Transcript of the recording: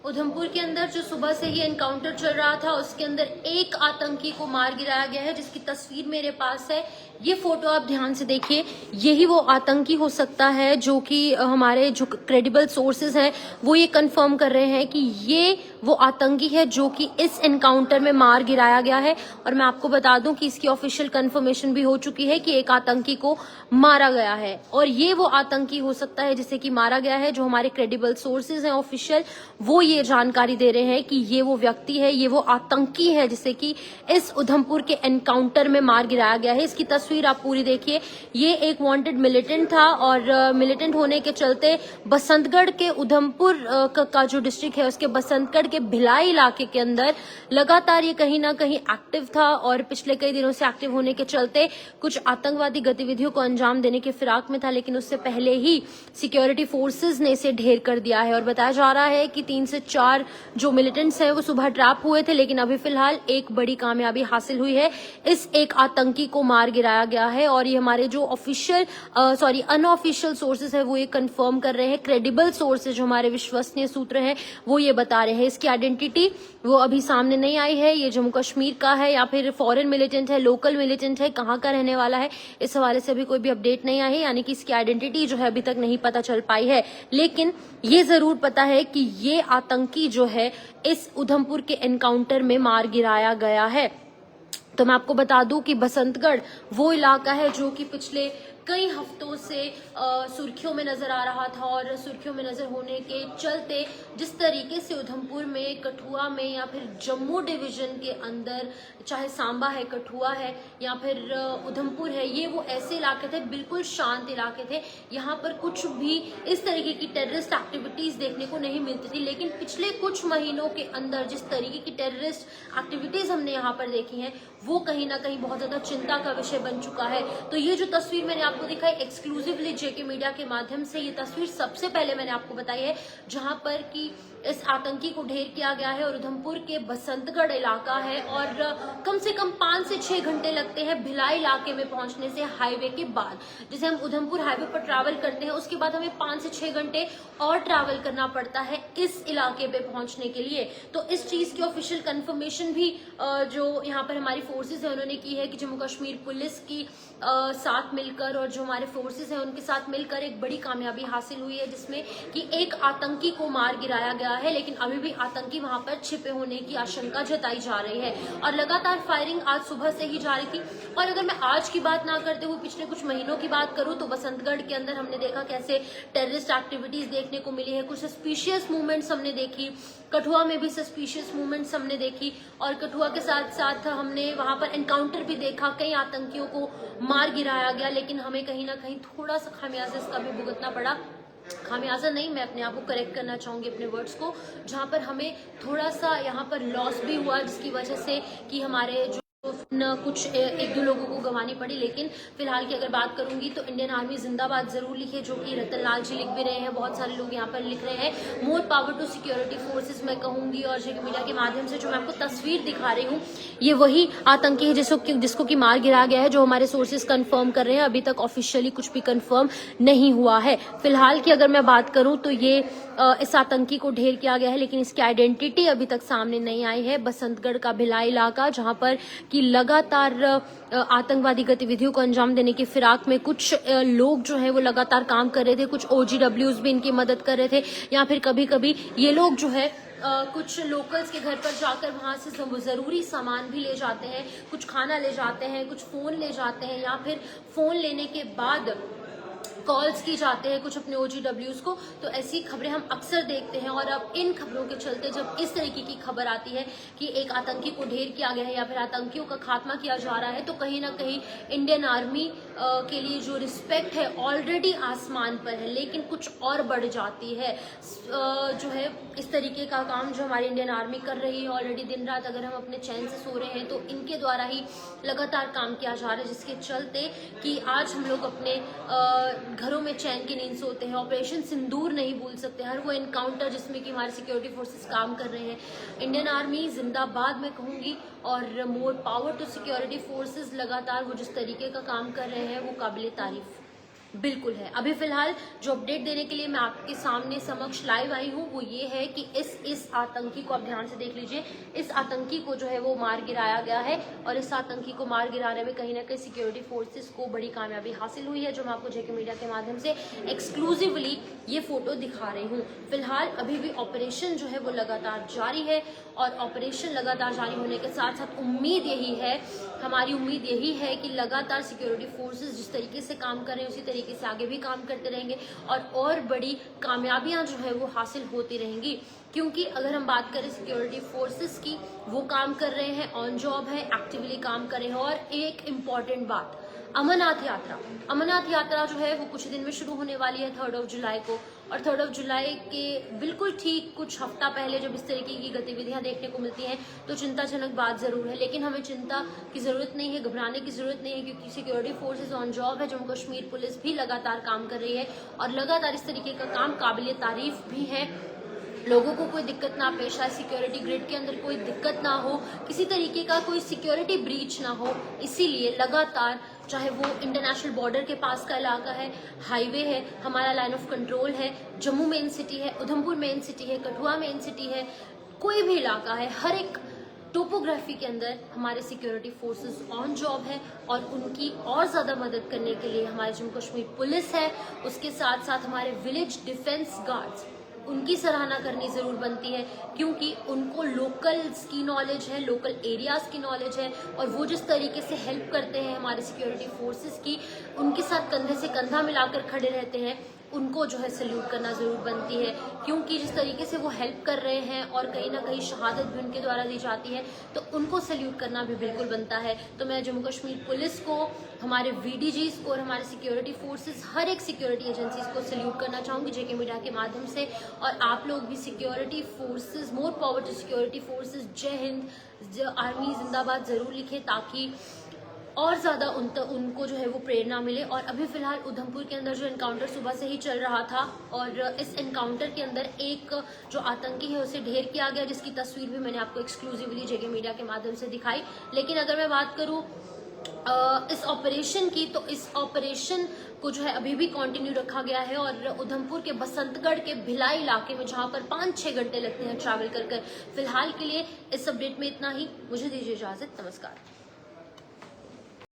उधमपुर के अंदर जो सुबह से ही एनकाउंटर चल रहा था उसके अंदर एक आतंकी को मार गिराया गया है, जिसकी तस्वीर मेरे पास है। ये फोटो आप ध्यान से देखिए, यही वो आतंकी हो सकता है जो कि हमारे जो क्रेडिबल सोर्सेज हैं वो ये कंफर्म कर रहे हैं कि ये वो आतंकी है जो कि इस एनकाउंटर में मार गिराया गया है। और मैं आपको बता दूं कि इसकी ऑफिशियल कंफर्मेशन भी हो चुकी है कि एक आतंकी को मारा गया है और ये वो आतंकी हो सकता है जिसे कि मारा गया है। जो हमारे क्रेडिबल सोर्सेज हैं ऑफिशियल, वो ये जानकारी दे रहे हैं कि ये वो व्यक्ति है, ये वो आतंकी है जिसे कि इस उधमपुर के एनकाउंटर में मार गिराया गया है। इसकी तस्वीर आप पूरी देखिए। ये एक वांटेड मिलिटेंट था और मिलिटेंट होने के चलते बसंतगढ़ के उधमपुर का जो डिस्ट्रिक्ट है उसके बसंतगढ़ के भिलाई इलाके के अंदर लगातार ये कहीं ना कहीं एक्टिव था और पिछले कई दिनों से एक्टिव होने के चलते कुछ आतंकवादी गतिविधियों को अंजाम देने के फिराक में था, लेकिन उससे पहले ही सिक्योरिटी फोर्सेज ने इसे ढेर कर दिया है। और बताया जा रहा है कि 3 से 4 जो मिलिटेंट्स हैं वो सुबह ट्रैप हुए थे, लेकिन अभी फिलहाल एक बड़ी कामयाबी हासिल हुई है। इस एक आतंकी को मार गिराया गया है और ये हमारे जो ऑफिशियल अनऑफिशियल सोर्सेज है वो ये कंफर्म कर रहे हैं। क्रेडिबल सोर्सेज जो हमारे विश्वसनीय सूत्र हैं वो ये बता रहे हैं। इसकी आइडेंटिटी वो अभी सामने नहीं आई है, ये जम्मू कश्मीर का है या फिर फॉरेन मिलिटेंट है, लोकल मिलिटेंट है, कहाँ का रहने वाला है, इस हवाले से अभी कोई भी अपडेट नहीं आई है। यानी कि इसकी आइडेंटिटी जो है अभी तक नहीं पता चल पाई है, लेकिन ये जरूर पता है कि ये आतंकी जो है इस उधमपुर के एनकाउंटर में मार गिराया गया है। तो मैं आपको बता दूं कि बसंतगढ़ वो इलाका है जो कि पिछले कई हफ्तों से सुर्खियों में नजर आ रहा था और सुर्खियों में नजर होने के चलते जिस तरीके से उधमपुर में, कठुआ में या फिर जम्मू डिवीजन के अंदर, चाहे सांबा है, कठुआ है या फिर उधमपुर है, ये वो ऐसे इलाके थे, बिल्कुल शांत इलाके थे। यहाँ पर कुछ भी इस तरीके की टेररिस्ट एक्टिविटीज देखने को नहीं मिलती थी, लेकिन पिछले कुछ महीनों के अंदर जिस तरीके की टेररिस्ट एक्टिविटीज हमने यहाँ पर देखी हैं वो कहीं ना कहीं बहुत ज्यादा चिंता का विषय बन चुका है। तो ये जो तस्वीर मैंने आपको दिखाई एक्सक्लूसिवली जेके मीडिया के माध्यम से, ये तस्वीर सबसे पहले मैंने आपको बताई है जहां पर कि इस आतंकी को ढेर किया गया है और उधमपुर के बसंतगढ़ इलाका है और कम से कम 5 से 6 घंटे लगते हैं भिलाई इलाके में पहुंचने से हाईवे के बाद। जैसे हम उधमपुर हाईवे पर ट्रैवल करते हैं उसके बाद हमें 5 से 6 घंटे और ट्रैवल करना पड़ता है इस इलाके पे पहुंचने के लिए। तो इस चीज की ऑफिशियल कंफर्मेशन भी जो यहाँ पर हमारी फोर्सेज है उन्होंने की है कि जम्मू कश्मीर पुलिस की साथ मिलकर और जो हमारे फोर्सेज हैं उनके साथ मिलकर एक बड़ी कामयाबी हासिल हुई है, जिसमें कि एक आतंकी को मार गिराया गया है। लेकिन अभी भी आतंकी वहां पर छिपे होने की आशंका जताई जा रही है और लगातार फायरिंग आज सुबह से ही जारी थी। और अगर मैं आज की बात ना करते हुए पिछले कुछ महीनों की बात करूं तो बसंतगढ़ के अंदर हमने देखा कैसे टेररिस्ट एक्टिविटीज देखने को मिली है, कुछ सस्पिशियस मूवमेंट्स हमने देखी, कठुआ में भी सस्पिशियस मूवमेंट्स हमने देखी और कठुआ के साथ साथ हमने वहां पर एनकाउंटर भी देखा, कई आतंकियों को मार गिराया गया, लेकिन हमें कहीं ना कहीं थोड़ा सा खामियाजा इसका भी भुगतना पड़ा। खामियाजा नहीं, मैं अपने आप को करेक्ट करना चाहूंगी अपने वर्ड्स को, जहां पर हमें थोड़ा सा यहाँ पर लॉस भी हुआ जिसकी वजह से कि हमारे जो न कुछ 1-2 लोगों को गंवानी पड़ी। लेकिन फिलहाल की अगर बात करूंगी तो इंडियन आर्मी जिंदाबाद जरूर लिखे, जो कि रतन लाल जी लिख भी रहे हैं, बहुत सारे लोग यहाँ पर लिख रहे हैं। More power to security forces मैं कहूंगी। और जेके मीडिया के माध्यम से जो मैं आपको तस्वीर दिखा रही हूँ ये वही आतंकी है जिसको कि मार गिराया गया है, जो हमारे सोर्सेज कंफर्म कर रहे हैं। अभी तक ऑफिशियली कुछ भी कंफर्म नहीं हुआ है। फिलहाल की अगर मैं बात करूं तो ये इस आतंकी को ढेर किया गया है, लेकिन इसकी आइडेंटिटी अभी तक सामने नहीं आई है। बसंतगढ़ का भिलाई इलाका, जहां पर कि लगातार आतंकवादी गतिविधियों को अंजाम देने की फिराक में कुछ लोग जो है वो लगातार काम कर रहे थे, कुछ OGWs भी इनकी मदद कर रहे थे, या फिर कभी कभी ये लोग जो है कुछ लोकल्स के घर पर जाकर वहां से जरूरी सामान भी ले जाते हैं, कुछ खाना ले जाते हैं, कुछ फोन ले जाते हैं, या फिर फोन लेने के बाद कॉल्स की जाते हैं कुछ अपने OGWs को। तो ऐसी खबरें हम अक्सर देखते हैं और अब इन खबरों के चलते जब इस तरीके की खबर आती है कि एक आतंकी को ढेर किया गया है या फिर आतंकियों का खात्मा किया जा रहा है, तो कहीं ना कहीं इंडियन आर्मी के लिए जो रिस्पेक्ट है ऑलरेडी आसमान पर है, लेकिन कुछ और बढ़ जाती है। जो है इस तरीके का काम जो हमारी इंडियन आर्मी कर रही है ऑलरेडी, दिन रात अगर हम अपने चैन से सो रहे हैं तो इनके द्वारा ही लगातार काम किया जा रहा है, जिसके चलते कि आज हम लोग अपने घरों में चैन की नींद सोते हैं। ऑपरेशन सिंदूर नहीं भूल सकते, हर वो एनकाउंटर जिसमें कि हमारे सिक्योरिटी फोर्सेस काम कर रहे हैं। इंडियन आर्मी जिंदाबाद मैं कहूंगी और more power to security forces लगातार वो जिस तरीके का काम कर रहे हैं वो काबिले तारीफ। बिल्कुल है। अभी फिलहाल जो अपडेट देने के लिए मैं आपके सामने समक्ष लाइव आई हूँ वो ये है कि इस आतंकी को आप ध्यान से देख लीजिए। इस आतंकी को जो है वो मार गिराया गया है और इस आतंकी को मार गिराने में कहीं ना कहीं सिक्योरिटी फोर्सेस को बड़ी कामयाबी हासिल हुई है, जो मैं आपको जेके मीडिया के माध्यम से एक्सक्लूसिवली ये फोटो दिखा रही हूँ। फिलहाल अभी भी ऑपरेशन जो है वो लगातार जारी है और ऑपरेशन लगातार जारी होने के साथ साथ उम्मीद यही है, हमारी उम्मीद यही है कि लगातार सिक्योरिटी फोर्सेस जिस तरीके से काम कर रहे हैं उसी तरीके से आगे भी काम करते रहेंगे और बड़ी कामयाबियां जो है वो हासिल होती रहेंगी। क्योंकि अगर हम बात करें सिक्योरिटी फोर्सेस की, वो काम कर रहे हैं, ऑन जॉब है, एक्टिवली काम कर रहे हैं। और एक इम्पॉर्टेंट बात, अमरनाथ यात्रा जो है वो कुछ दिन में शुरू होने वाली है 3 जुलाई को। और 3 जुलाई के बिल्कुल ठीक कुछ हफ्ता पहले जब इस तरीके की गतिविधियां देखने को मिलती हैं तो चिंताजनक बात जरूर है, लेकिन हमें चिंता की जरूरत नहीं है, घबराने की जरूरत नहीं है, क्योंकि सिक्योरिटी फोर्सेज ऑन जॉब है। जम्मू कश्मीर पुलिस भी लगातार काम कर रही है और लगातार इस तरीके का काम काबिल तारीफ भी है। लोगों को कोई दिक्कत ना पेश आए, सिक्योरिटी ग्रिड के अंदर कोई दिक्कत ना हो, किसी तरीके का कोई सिक्योरिटी ब्रीच ना हो, इसीलिए लगातार, चाहे वो इंटरनेशनल बॉर्डर के पास का इलाका है, हाईवे है, हमारा लाइन ऑफ कंट्रोल है, जम्मू मेन सिटी है, उधमपुर मेन सिटी है, कठुआ मेन सिटी है, कोई भी इलाका है, हर एक टोपोग्राफी के अंदर हमारे सिक्योरिटी फोर्सेस ऑन जॉब है और उनकी और ज्यादा मदद करने के लिए हमारे जम्मू कश्मीर पुलिस है। उसके साथ साथ हमारे विलेज डिफेंस गार्ड्स, उनकी सराहना करनी जरूर बनती है, क्योंकि उनको लोकल्स की नॉलेज है, लोकल एरियाज की नॉलेज है और वो जिस तरीके से हेल्प करते हैं हमारे सिक्योरिटी फोर्सेस की, उनके साथ कंधे से कंधा मिलाकर खड़े रहते हैं, उनको जो है सल्यूट करना जरूर बनती है। क्योंकि जिस तरीके से वो हेल्प कर रहे हैं और कहीं ना कहीं शहादत भी उनके द्वारा दी जाती है, तो उनको सल्यूट करना भी बिल्कुल बनता है। तो मैं जम्मू कश्मीर पुलिस को, हमारे वीडीजीज को और हमारे सिक्योरिटी फोर्सेस, हर एक सिक्योरिटी एजेंसीज को सल्यूट करना चाहूंगी जेके मीडिया के माध्यम से। और आप लोग भी security forces, more power to security forces, जय हिंद, आर्मी जिंदाबाद जरूर लिखें, ताकि और ज्यादा उनको जो है वो प्रेरणा मिले। और अभी फिलहाल उधमपुर के अंदर जो एनकाउंटर सुबह से ही चल रहा था और इस एनकाउंटर के अंदर एक जो आतंकी है उसे ढेर किया गया, जिसकी तस्वीर भी मैंने आपको एक्सक्लूसिवली जेके मीडिया के माध्यम से दिखाई। लेकिन अगर मैं बात करूं इस ऑपरेशन की, तो इस ऑपरेशन को जो है अभी भी कंटिन्यू रखा गया है और उधमपुर के बसंतगढ़ के भिलाई इलाके में, जहां पर 5-6 घंटे लगते हैं ट्रैवल कर। फिलहाल के लिए इस अपडेट में इतना ही। मुझे दीजिए इजाजत, नमस्कार।